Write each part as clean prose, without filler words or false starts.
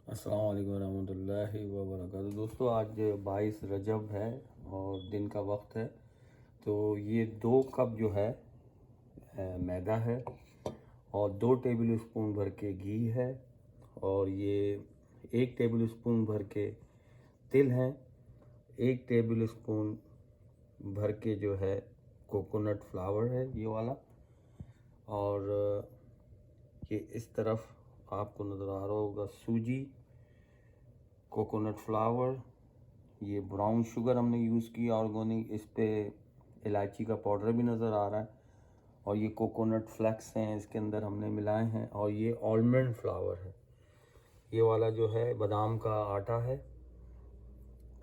अस्सलाम वालेकुम रहमतुल्लाहि व बरकातहू। दोस्तों आज 22 रजब है और दिन का वक्त है। तो ये 2 कप जो है मैदा है और 2 टेबल स्पून भर के घी है और ये 1 टेबल स्पून भर के तिल हैं, 1 टेबल स्पून भर के जो है कोकोनट फ्लावर है ये वाला। और ये इस तरफ आपको नज़र आ रहा होगा सूजी, कोकोनट फ्लावर, ये ब्राउन शुगर हमने यूज़ की ऑर्गेनिक, इस पे इलायची का पाउडर भी नज़र आ रहा है और ये कोकोनट फ्लेक्स हैं इसके अंदर हमने मिलाए हैं और ये आलमंड फ्लावर है, ये वाला जो है बादाम का आटा है।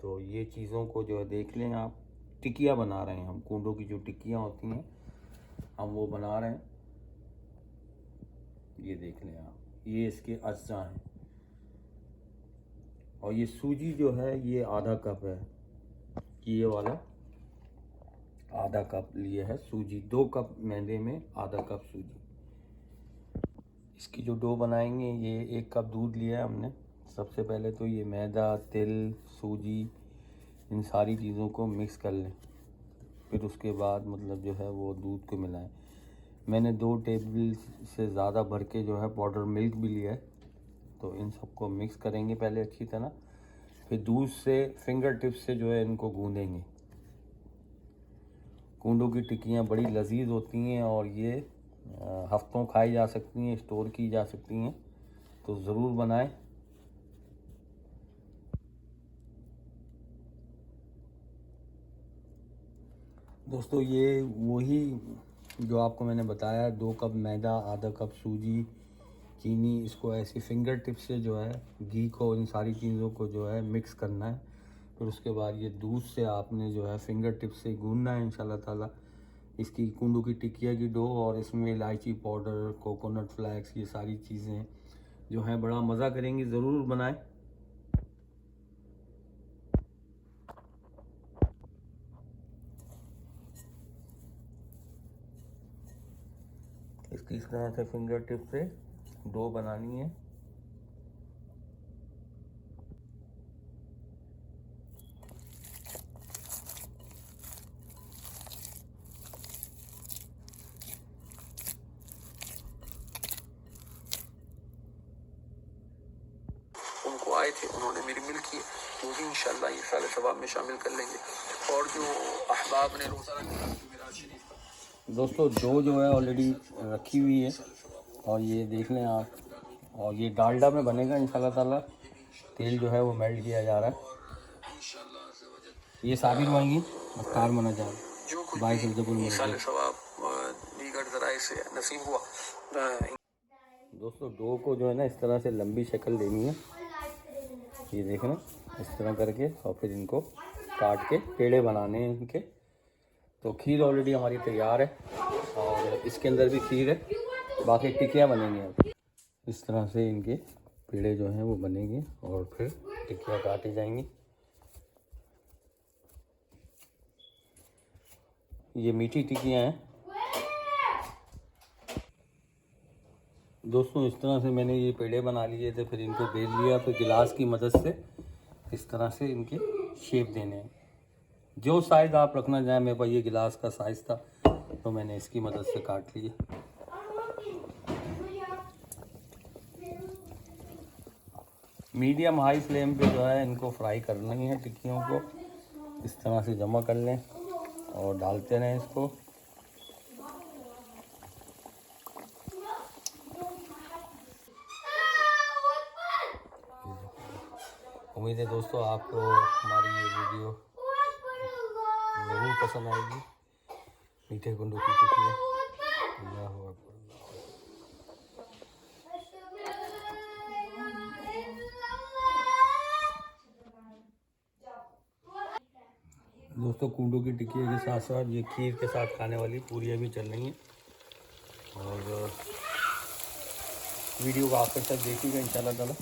तो ये चीज़ों को जो है देख लें आप। टिकिया बना रहे हैं हम, कूंडों की जो टिक्कियाँ होती हैं हम वो बना रहे हैं, ये देख लें आप। ये इसके अज्जा हैं और ये सूजी जो है ये आधा कप है, ये वाला आधा कप लिए है सूजी। 2 कप मैदे में आधा कप सूजी। इसकी जो डो बनाएंगे, ये 1 कप दूध लिया है हमने। सबसे पहले तो ये मैदा, तिल, सूजी, इन सारी चीज़ों को मिक्स कर लें, फिर उसके बाद मतलब जो है वो दूध को मिलाएं। मैंने 2 टेबल से ज़्यादा भर के जो है पाउडर मिल्क भी लिया है। तो इन सबको मिक्स करेंगे पहले अच्छी तरह, फिर दूध से फिंगर टिप से जो है इनको गूंदेंगे। कूंडों की टिक्कियाँ बड़ी लजीज होती हैं और ये हफ्तों खाई जा सकती हैं, स्टोर की जा सकती हैं, तो ज़रूर बनाएं। दोस्तों ये वही जो आपको मैंने बताया, 2 कप मैदा, आधा कप सूजी, चीनी, इसको ऐसी फिंगर टिप से जो है घी को, इन सारी चीज़ों को जो है मिक्स करना है। फिर उसके बाद ये दूध से आपने जो है फिंगर टिप से गूंदना है इंशाल्लाह ताला इसकी कूंडू की टिकिया की डो। और इसमें इलायची पाउडर, कोकोनट फ्लेक्स, ये सारी चीज़ें जो हैं बड़ा मज़ा करेंगी, ज़रूर बनाएं। इसकी इस तरह से फिंगर टिप से डो बनानी है। उनको आए थे, उन्होंने मेरी मिल की, वो भी इंशाल्लाह ये साल सवाब में शामिल कर लेंगे। और जो अहबाब ने रोज़ा रखा दोस्तों, डो जो है ऑलरेडी रखी हुई है और ये देख लें आप। और ये डालडा में बनेगा इंशाल्लाह ताला। तेल जो है वो मेल्ट किया जा रहा है। ये साबिर मांगी अफ्तार मना जा बाईस से नसीब हुआ। दोस्तों डो को जो है ना इस तरह से लंबी शक्ल देनी है, ये देखना इस तरह करके, और फिर इनको काट के पेड़े बनाने हैं इनके। तो खीर ऑलरेडी हमारी तैयार है और इसके अंदर भी खीर है, बाकी टिक्कियाँ बनेंगी। अब इस तरह से इनके पेड़े जो हैं वो बनेंगे और फिर टिक्कियाँ काटी जाएंगी। ये मीठी टिक्कियाँ हैं दोस्तों। इस तरह से मैंने ये पेड़े बना लिए थे, फिर इनको बेल लिया, फिर गिलास की मदद से इस तरह से इनके शेप देने हैं। जो साइज़ आप रखना चाहें, मेरे पास ये गिलास का साइज़ था तो मैंने इसकी मदद से काट लिए। मीडियम हाई फ्लेम पे जो है इनको फ्राई करना ही है। टिक्कियों को इस तरह से जमा कर लें और डालते रहें इसको। उम्मीद है दोस्तों आपको हमारी ये वीडियो ज़रूर पसंद आएगी। मीठे गुंडों की टिक्कियाँ। अल्लाहू अकबर। दोस्तों कूंडों की टिक्की के साथ साथ ये खीर के साथ खाने वाली पूरियाँ भी चल रही हैं और वीडियो को आखिर तक देखिएगा इंशाल्लाह ताला।